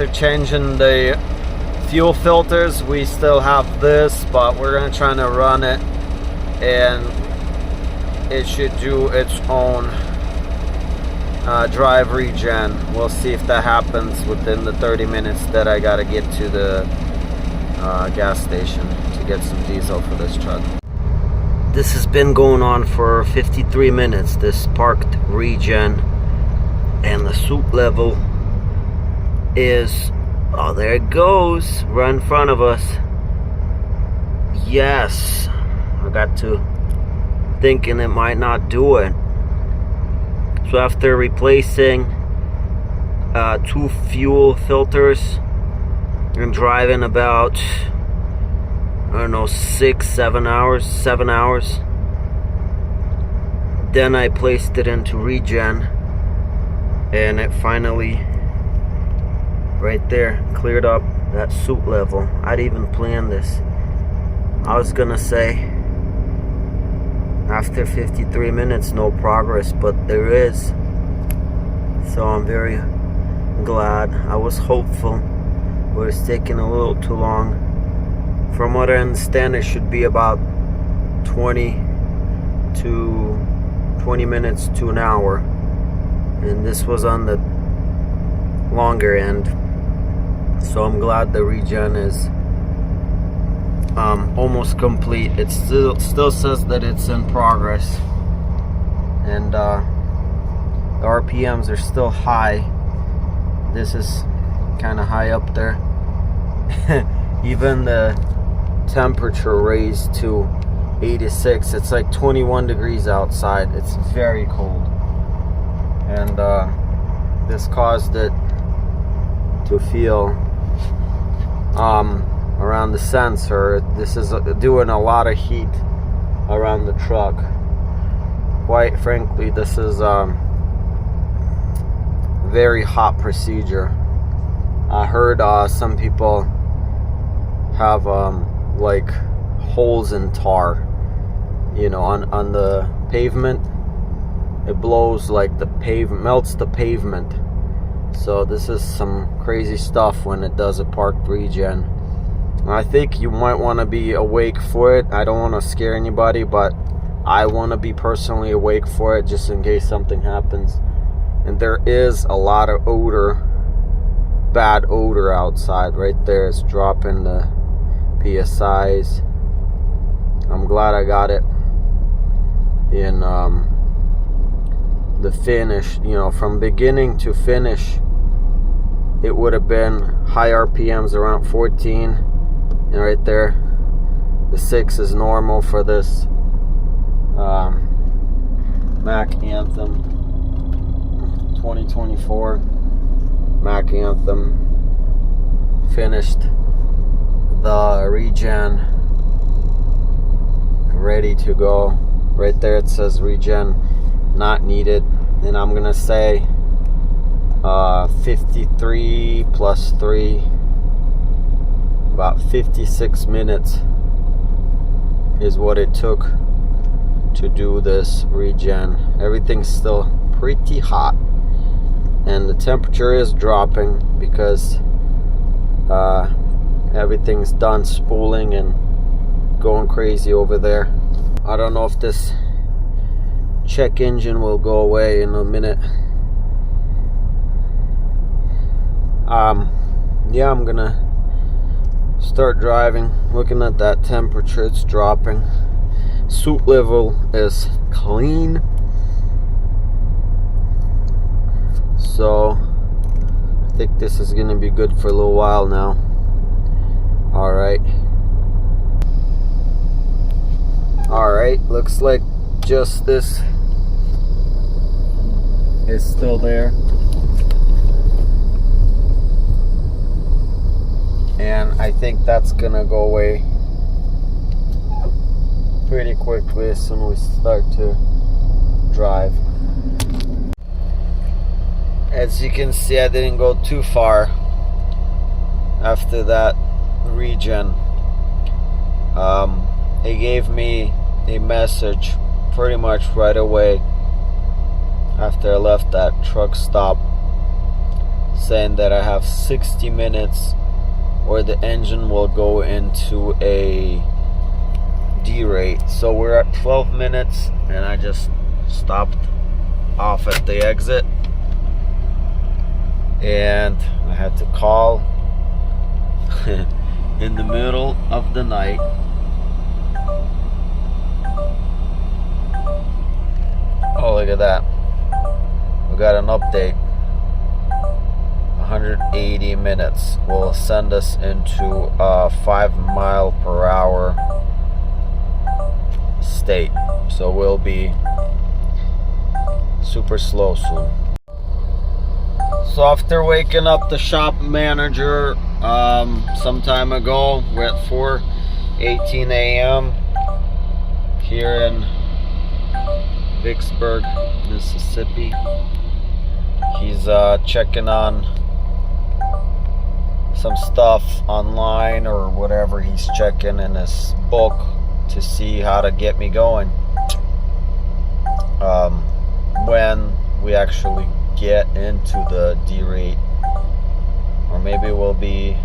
after changing the fuel filters, we still have this, but we're gonna try to run it and it should do its own drive regen. We'll see if that happens within the 30 minutes that I gotta get to the gas station to get some diesel for this truck. This has been going on for 53 minutes, this parked regen, and the soot level is, oh, there it goes, right in front of us. Yes, I got to thinking it might not do it. So after replacing 2 fuel filters and driving about, I don't know, 7 hours, then I placed it into regen, and it finally, right there, cleared up that soot level. I'd even planned this. I was gonna say after 53 minutes no progress, but there is. So I'm very glad. I was hopeful, but it's taking a little too long. From what I understand, it should be about 20 minutes to an hour, and this was on the longer end. So I'm glad the regen is almost complete. It still says that it's in progress, and the RPMs are still high. This is kind of high up there. Even the temperature raised to 86. It's like 21 degrees outside. It's very cold, and this caused it to feel around the sensor. This is doing a lot of heat around the truck. Quite frankly, this is very hot procedure. I heard some people have like holes in tar, you know, on the pavement. It blows like the pavement, melts the pavement. So this is some crazy stuff when it does a parked regen. I think you might want to be awake for it. I don't want to scare anybody, but I want to be personally awake for it just in case something happens. And there is a lot of odor, bad odor outside. Right there, it's dropping the PSIs. I'm glad I got it in the finish, you know, from beginning to finish. It would have been high RPMs around 14, and right there the 6 is normal for this Mack Anthem 2024 Mack Anthem. Finished the regen, ready to go. Right there it says regen not needed, and I'm gonna say 53 plus 3, about 56 minutes is what it took to do this regen. Everything's still pretty hot, and the temperature is dropping because everything's done spooling and going crazy over there. I don't know if this check engine will go away in a minute. Yeah, I'm gonna start driving. Looking at that temperature, it's dropping. Soot level is clean, so I think this is gonna be good for a little while now. Alright, looks like just this is still there, and I think that's gonna go away pretty quickly as soon as we start to drive. As you can see, I didn't go too far after that regen. It gave me a message pretty much right away after I left that truck stop, saying that I have 60 minutes or the engine will go into a derate. So we're at 12 minutes and I just stopped off at the exit and I had to call in the middle of the night. Oh, look at that. We got an update. 180 minutes will send us into a 5-mile-per-hour state. So we'll be super slow soon. So after waking up the shop manager some time ago, we're at 4:18 a.m. here in Vicksburg, Mississippi. He's checking on some stuff online or whatever he's checking in his book to see how to get me going when we actually get into the derate, or maybe we'll be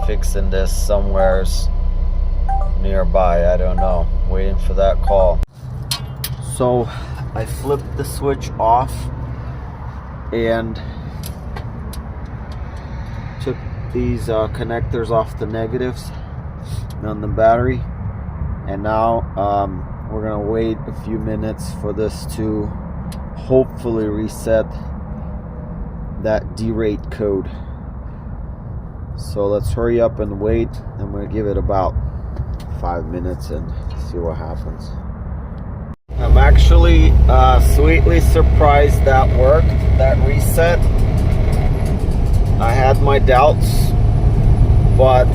fixing this somewheres nearby. I don't know, waiting for that call. So I flipped the switch off and took these connectors off the negatives on the battery, and now we're gonna wait a few minutes for this to hopefully reset that derate code. So let's hurry up and wait. I'm gonna give it about 5 minutes and see what happens. I'm actually sweetly surprised that worked, that reset. I had my doubts, but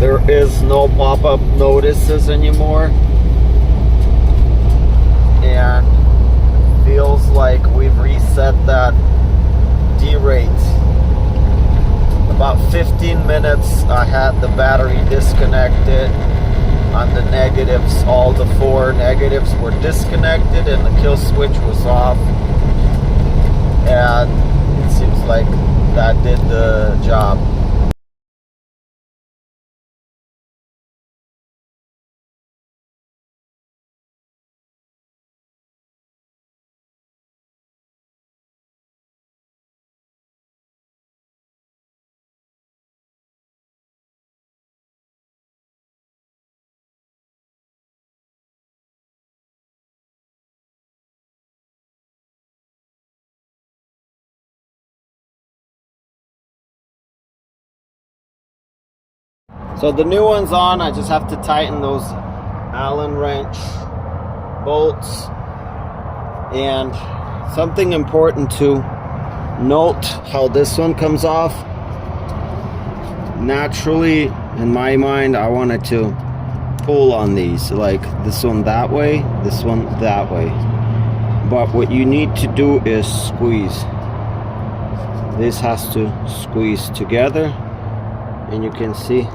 there is no pop-up notices anymore, and feels like we've reset that derate. About 15 minutes I had the battery disconnected on the negatives. All the 4 negatives were disconnected and the kill switch was off, and it seems like that did the job. So the new one's on. I just have to tighten those Allen wrench bolts. And something important to note, how this one comes off. Naturally, in my mind, I wanted to pull on these, like this one that way, this one that way. But what you need to do is squeeze. This has to squeeze together, and you can see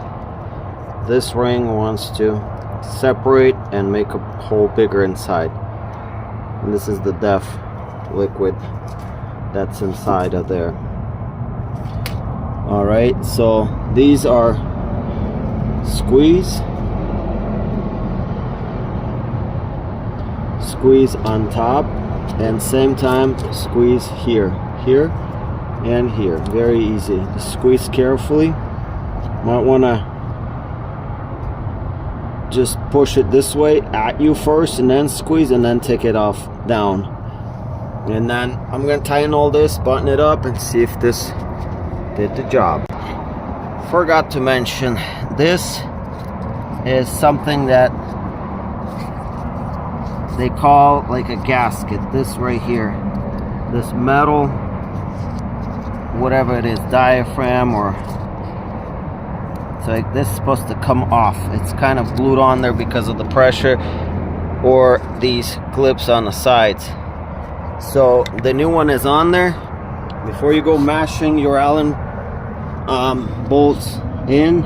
this ring wants to separate and make a hole bigger inside. And this is the DEF liquid that's inside of there. Alright, so these are squeeze on top, and same time squeeze here, and here. Very easy. Just squeeze carefully. Might want to just push it this way at you first, and then squeeze, and then take it off down. And then I'm gonna tighten all this, button it up, and see if this did the job. Forgot to mention, this is something that they call like a gasket. This right here, this metal, whatever it is, diaphragm, or so like this is supposed to come off. It's kind of glued on there because of the pressure, or these clips on the sides. So the new one is on there. Before you go mashing your Allen bolts in,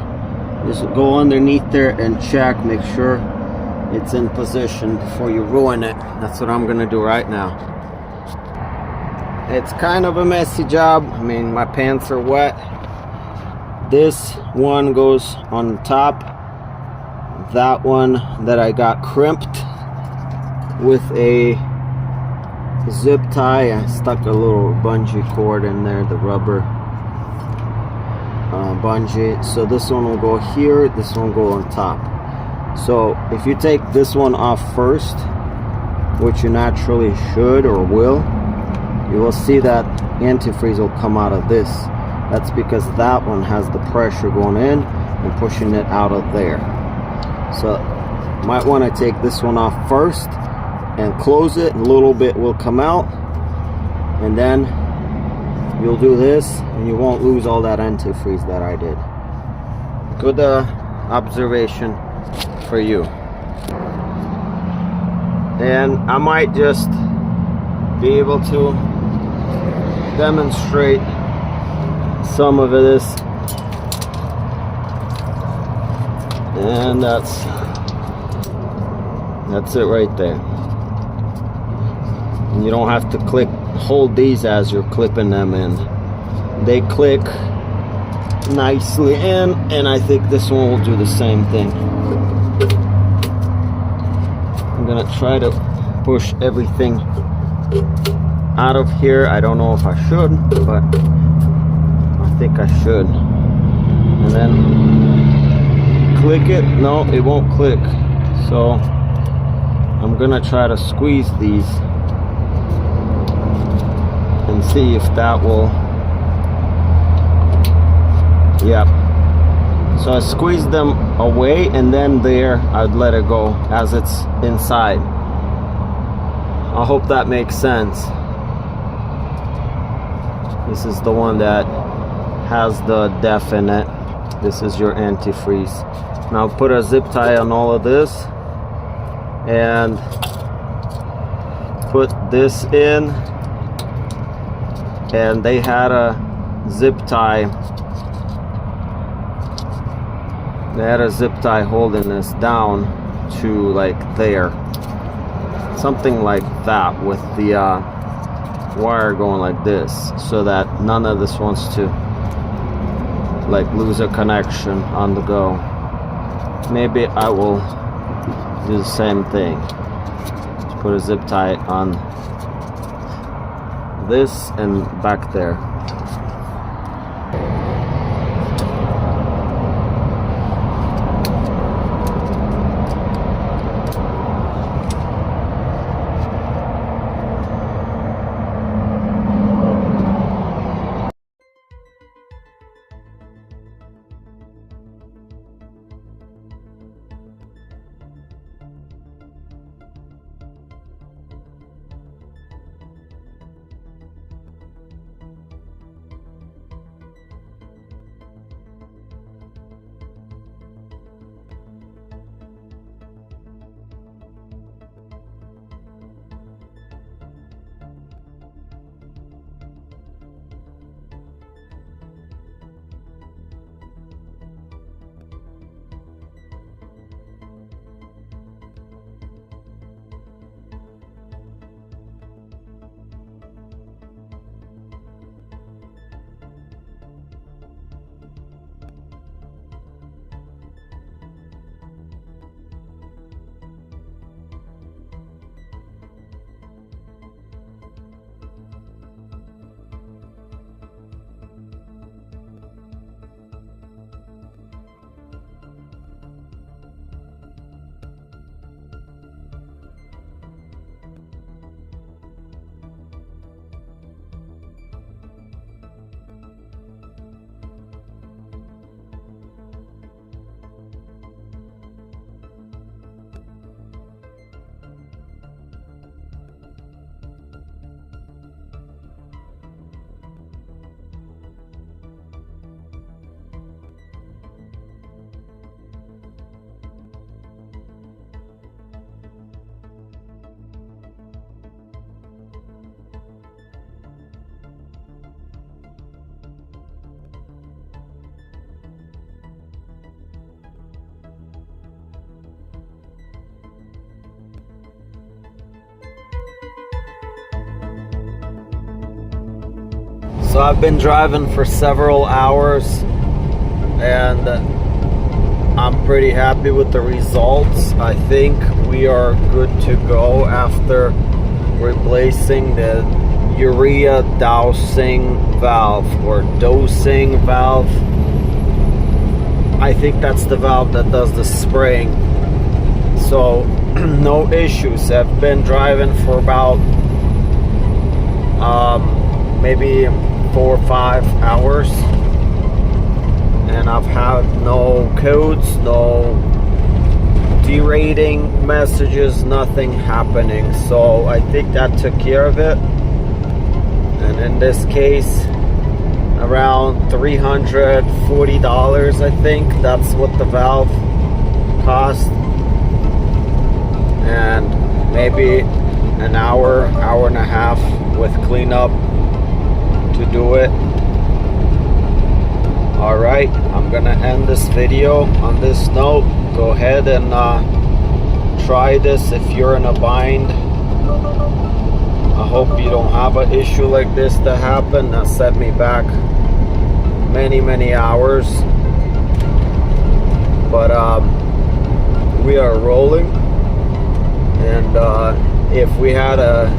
just go underneath there and check, make sure it's in position before you ruin it. That's what I'm gonna do right now. it's kind of a messy job. I mean, my pants are wet. This one goes on top. That one that I got crimped with a zip tie. I stuck a little bungee cord in there, the rubber bungee. So this one will go here, this one will go on top. So if you take this one off first, which you naturally should or will, you will see that antifreeze will come out of this. That's because that one has the pressure going in and pushing it out of there. So might want to take this one off first and close it. A little bit will come out, and then you'll do this and you won't lose all that antifreeze that I did. Good observation for you. And I might just be able to demonstrate some of this, and that's it right there. And you don't have to hold these as you're clipping them in. They click nicely in, and I think this one will do the same thing. I'm gonna try to push everything out of here. I don't know if I should, but I think I should. And then click it. No, it won't click. So I'm gonna try to squeeze these and see if that will. Yep. So I squeeze them away, and then there I'd let it go as it's inside. I hope that makes sense. This is the one that has the DEF in it. This is your antifreeze. Now put a zip tie on all of this and put this in. And they had a zip tie. They had a zip tie holding this down to like there. Something like that, with the wire going like this, so that none of this wants to like lose a connection on the go. Maybe I will do the same thing. Just put a zip tie on this and back there. So I've been driving for several hours, and I'm pretty happy with the results. I think we are good to go after replacing the urea dosing valve or dosing valve. I think that's the valve that does the spraying. So no issues. I've been driving for about maybe 4 or 5 hours, and I've had no codes, no derating messages, nothing happening. So I think that took care of it. And in this case, around $340, I think that's what the valve cost, and maybe an hour and a half with cleanup to do it. Alright, I'm gonna end this video on this note. Go ahead and try this if you're in a bind. I hope you don't have an issue like this to happen. That set me back many hours, but we are rolling. And if we had a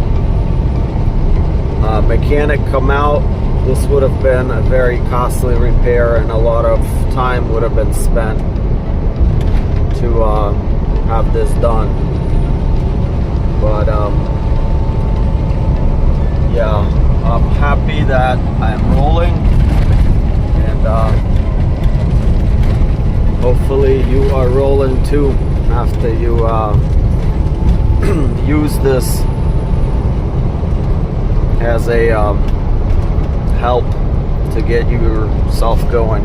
mechanic come out, this would have been a very costly repair, and a lot of time would have been spent to have this done. But yeah, I'm happy that I'm rolling, and hopefully you are rolling too after you use this as a help to get yourself going.